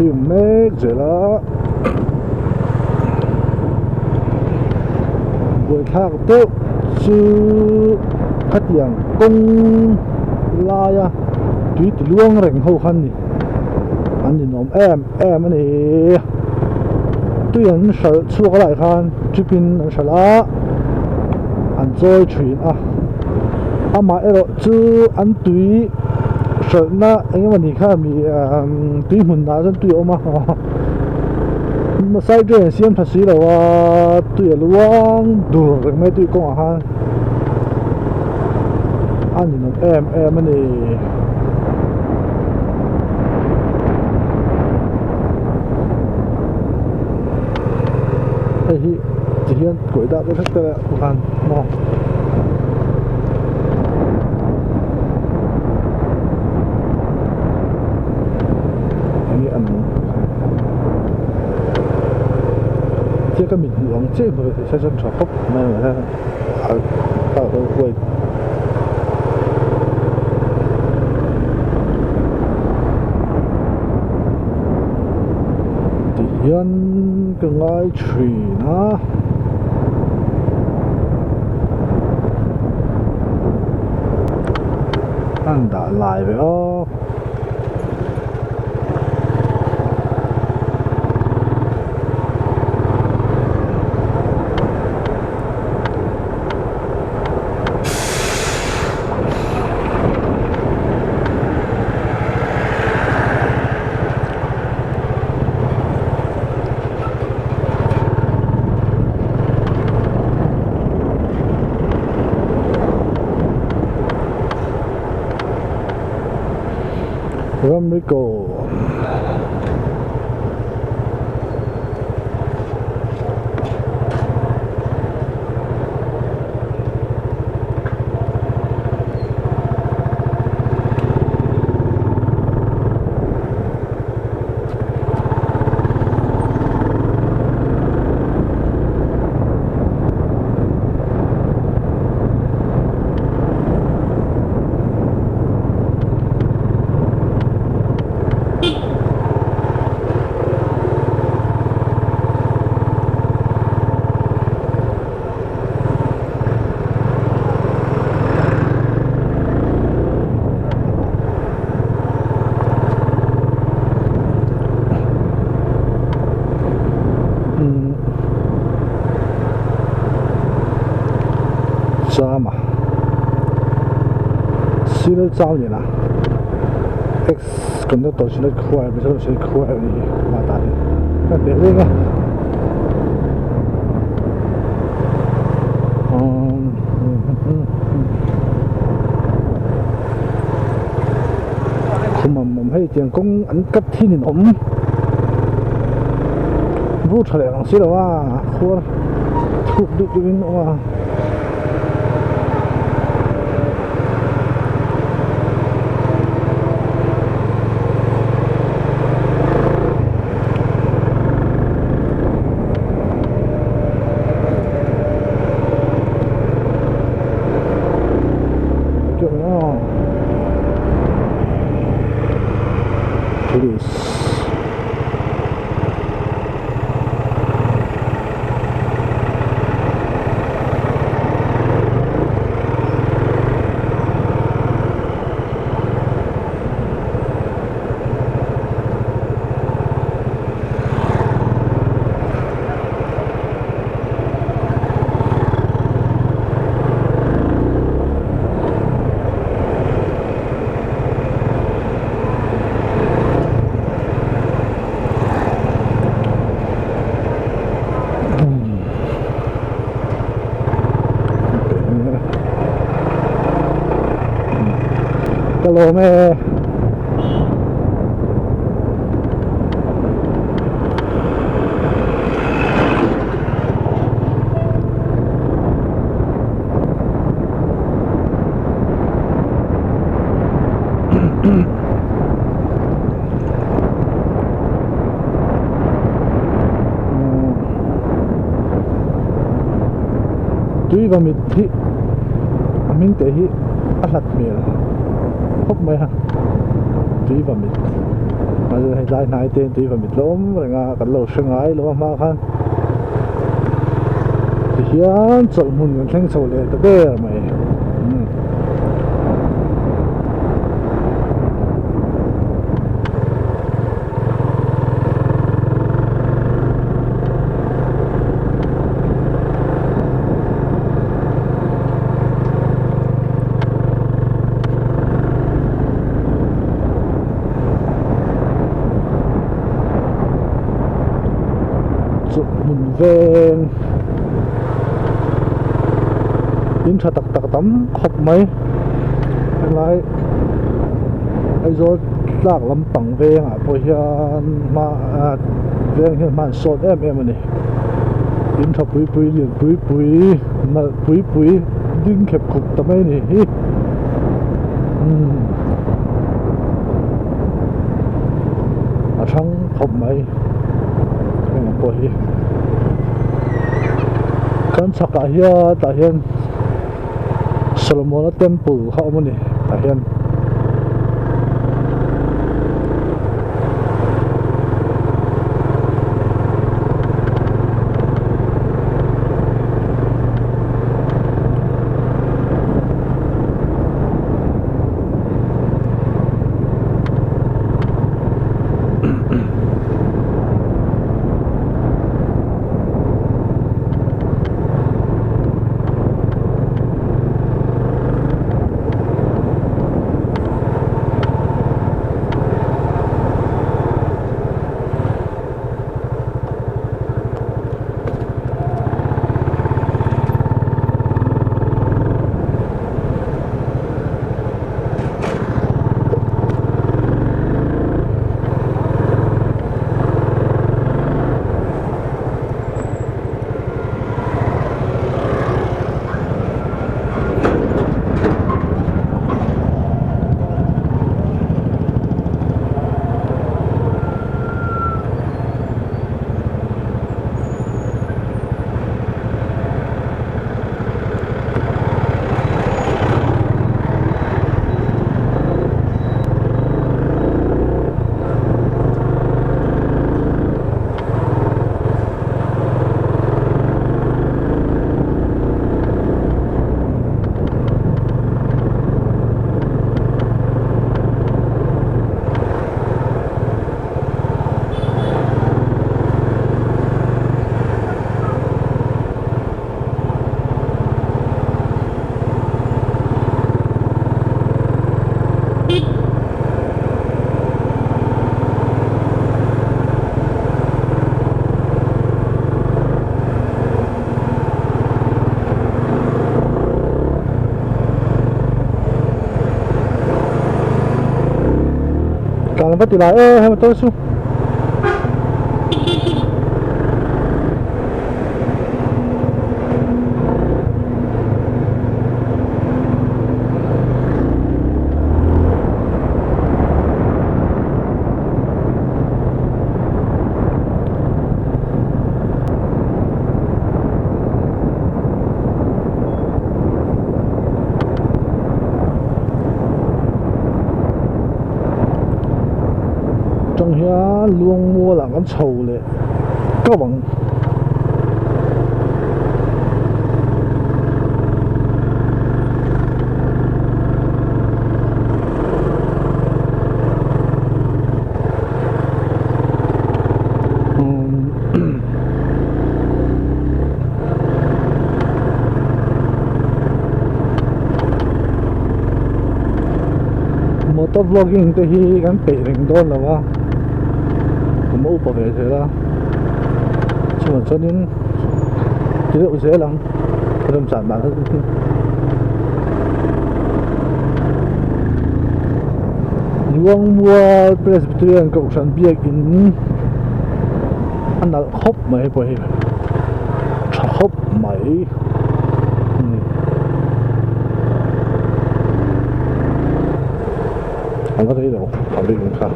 phim mẹ rồi đó buổi thác tết chứ khách hàng công la ya tuy từ luông rèn hậu khăn đi anh nhìn ông em anh này tuy anh sợ xua cái lại khan chụp in anh sợ lá anh chơi chuyện mà rồi chứ anh tuy sợ na anh em mình khác mi tuy mình đã rất tuy mà sai chuyện xem thật sự là tuy luông đủ rồi mấy tuy công ha anh nhìn ông em anh này hi chỉ hiện quỹ đạo cái thất là hoàn mong hi anh chỉ cái mình uống chỉ một cái sẽ chân chọc mà là tạo cái quầy hiện cái ngay chuyện anh đã lại với Rico mà xí nó trao gì nè X còn nó tổ chức nó khoai bây giờ nó sẽ khoai đi mà ta đi nó để lên á không mà mình hay chuyện công ăn cắt thiên nhiên ổn vô trở lại bằng xí đâu à khua thuộc được cái nó à police hello mẹ tuy vào mình thì mình thấy ăn lạt mì không mấy ha tuy vào mình mà hay lại nãy tên tuy phải biết lắm rồi ngà cái lẩu sương ái lắm mà khăn thì hiền chọn muốn cái thằng sầu lệ tập bê mày mình về in thật tắc tắm khóc mấy lại ai rồi lạc lắm bằng về à bây giờ mà về hiện mà sốt em này in thật bụi liền bụi mà bụi đinh khép khục tầm ấy này sáng khóc mấy cái mà bụi kan saka hiya ta hian Solomon temple kha awmani ta hian Kalau lepas tu lah, betul su. Trong here luôn mua là con sầu lệ các bạn motor vlogging thì cái bể rình đôn là wa mẫu bảo vệ thế là chỉ muốn cho nên chế độ dễ lắm lâm sản bản thân luông mua Presbyterian cộng sản bia in anh đã khóc mấy bởi khóc mấy không có thấy đâu không biết cũng khác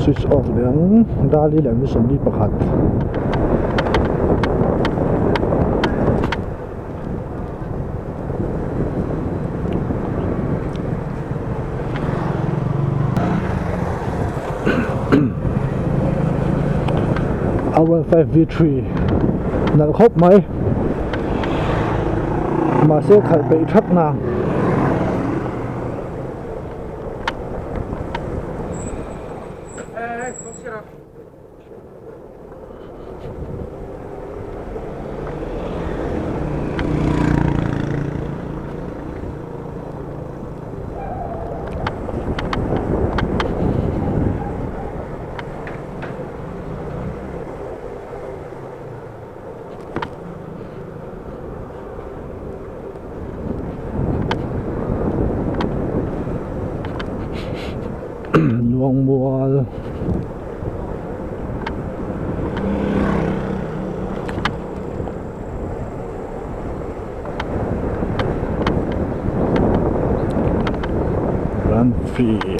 switch off liang dali le mi som ni pakhat R15 V3 nal khop mai mà sẽ khởi bị thắt nàng luồng mùa run free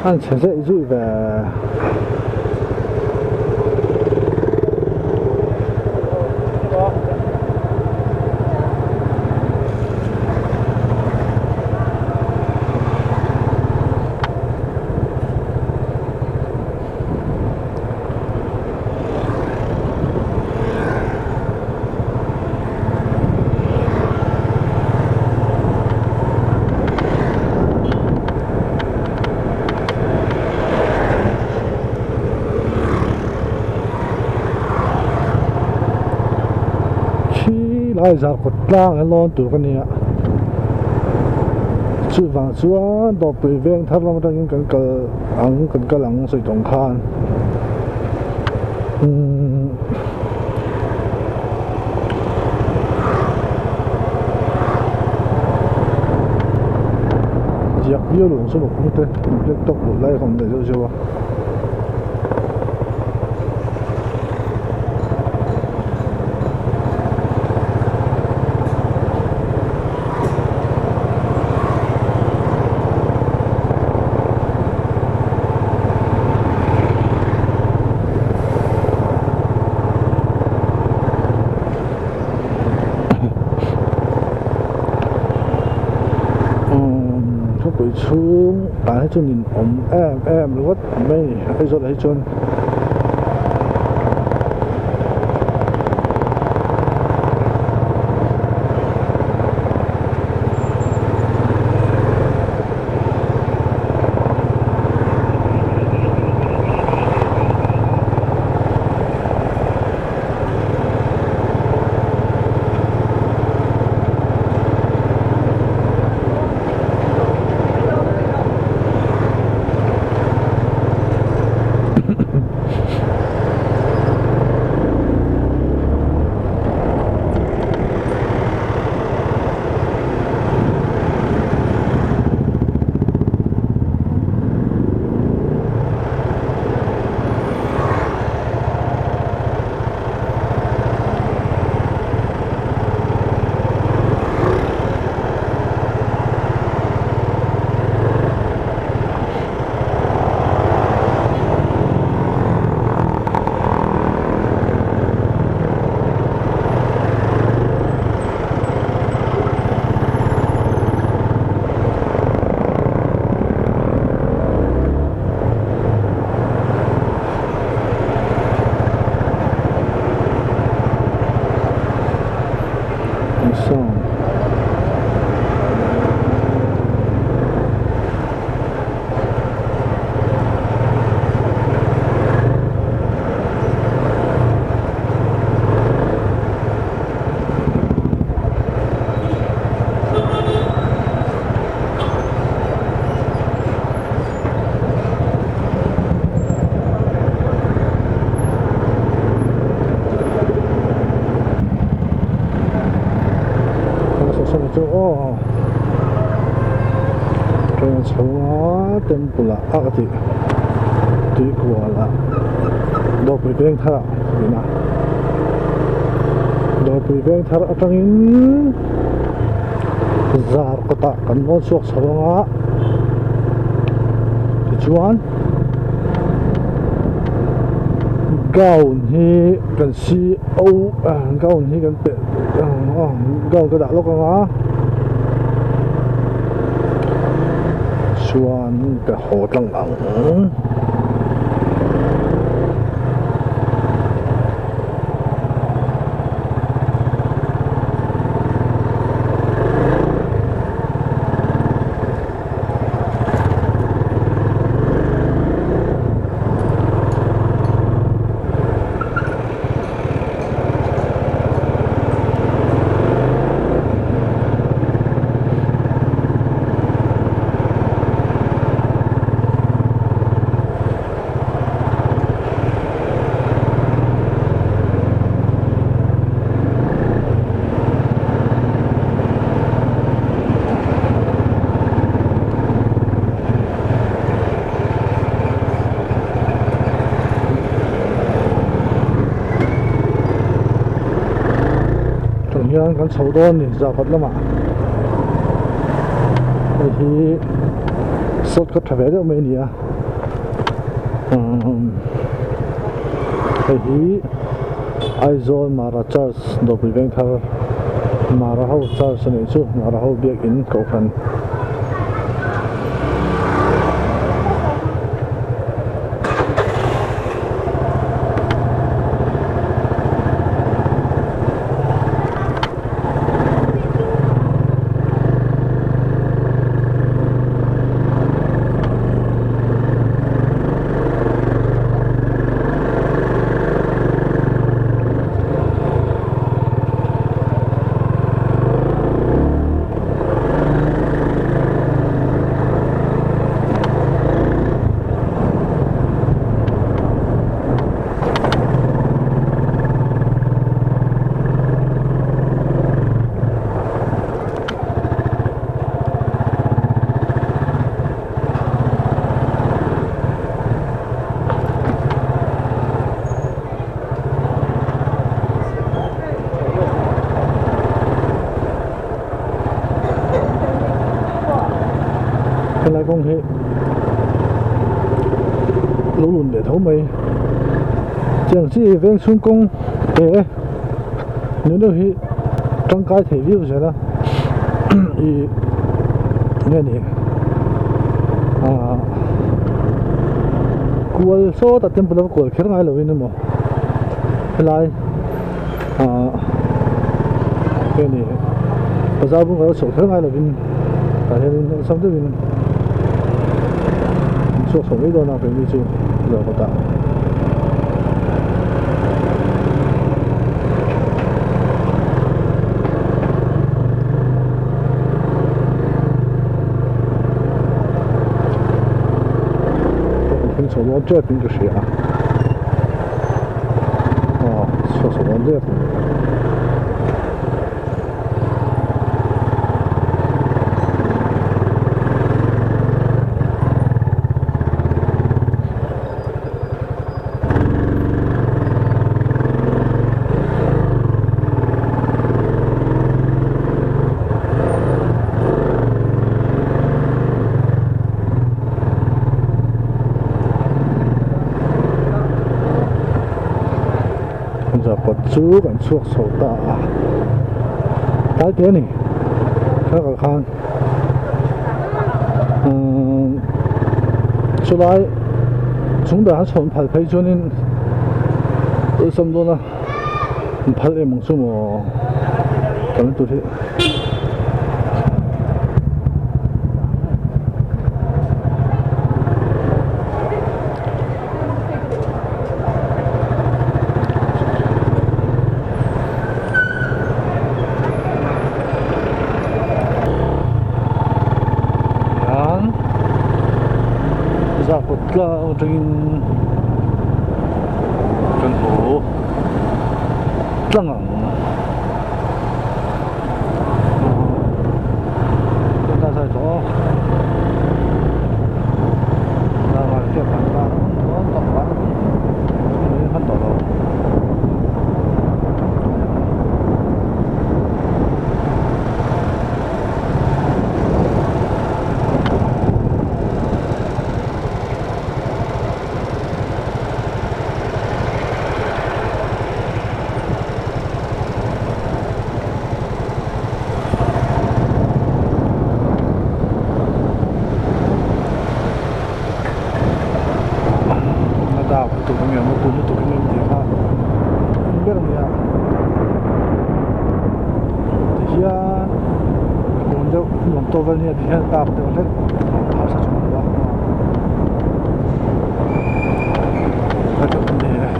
anh sẽ dậy rụi về ai giả cột lang anh lon tụi cái này chú vàng chúa đọc bề ven tháp long đang cần cờ lăng sợi đồng khan giặc yêu luôn số một cũng thế biết tốc độ lại không để cho chưa xuống bạn hãy cho nhìn em rất mê hãy cho hãy cho song oh kaya chunga tempula akati ti kuala do pipeng thara ina do pipeng thara atangin zar kota kan mo suak sawanga ti chuan gaun hi kan si au gaun hi kan pe gaun ka da lokanga chuan ka hotlang ang hian kan chho dawn ni zapat lama hi sot ka thave deuh mai ni a hi Aizawl Mara Church do piveng thar Mara Ho Church ani chu Mara Ho biak in ko khan lại con hệ lũ lụn để thấu mày chẳng chỉ ven xuống công để nếu đâu thì trong cái thể view sẽ là thì nghe nè cuốn số đặt tiền bơm cuốn khét ngay là bên nữa mà lại cái này bây giờ cũng có số khét ngay là bên tại nên xong tới bên số số mấy đô nào phải đi chứ giờ có tạo平时我这边就是啊，说什么这？giờ có chú còn chuộc sổ tạ cái thế này rất là khăn sau lại chúng ta chọn phải thấy cho nên ở sâm luôn à phải em mong số mà còn tôi thấy ra một cái trên trên phố trăng ngẩn chúng ta sẽ có ra ngoài cái bản ra nó tổng bán nó hết tổ rồi tụi con nghèo nó tụi con nghèo gì ha không biết làm gì à thì giờ còn đâu làm to về này thì hiện tại đều hết tháo ra chúng nó cái chỗ vấn đề này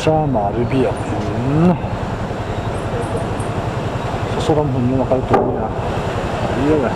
sa mà đi biển số đông hình như là cái tuổi à biết rồi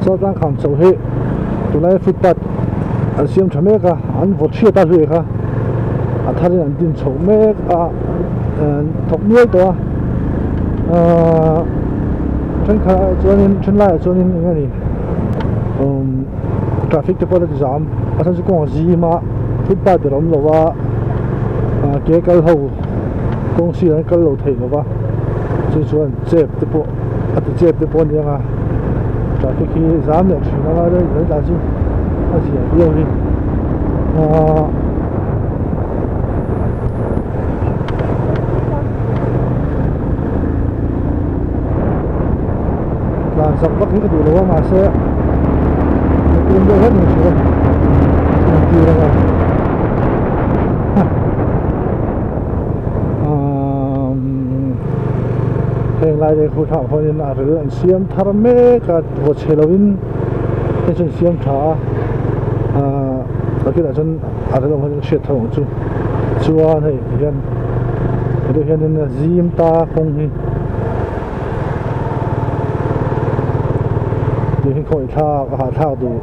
sau đang khám sầu hệ tụi này footpath anh xem chấm mấy cái anh vượt chia ta rồi cả anh thấy anh tin chấm mấy thọc muối đó chân khai cho nên chân lại cho nên cái này traffic thì có là giảm anh sẽ có gì mà footpath thì làm lâu à cái hậu công ty anh cái lâu thấy lâu à cho nên chép thì bộ anh chép thì bộ này à traffic khi giảm được thì nó đây là gì nó gì nhiều đi là dọc bắc những cái đường đó mà sẽ tương đối hết nhiều chuyện nhiều rồi hiện lại thì khu thảo hội là rồi anh xem thằng mấy cái vật Halloween cái chuyện xem thả cái là chân ở đây là chuyện thằng chú chúa này hiện cái hiện nên là zim ta không hi thì hiện khỏi tha đủ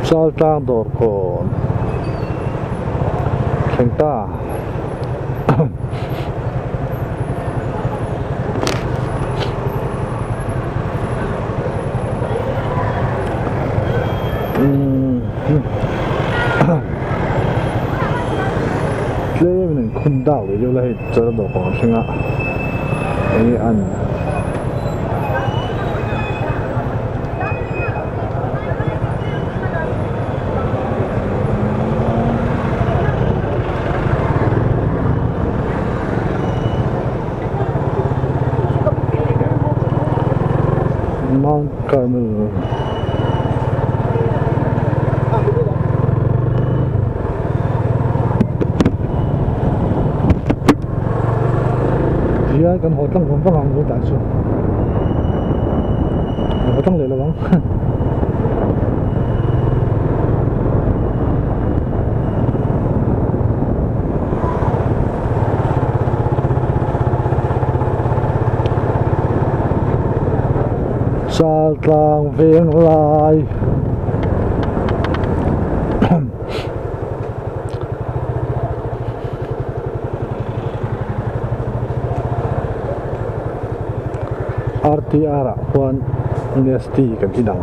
sao trang đổ còn thành ta 레이는 군다 왜 저래 저러도 공생아 이 안 Carmel dia kan hotel gampang ang tak so hotel le lawang Saltlang veng lai RTR 1 NST kan hidang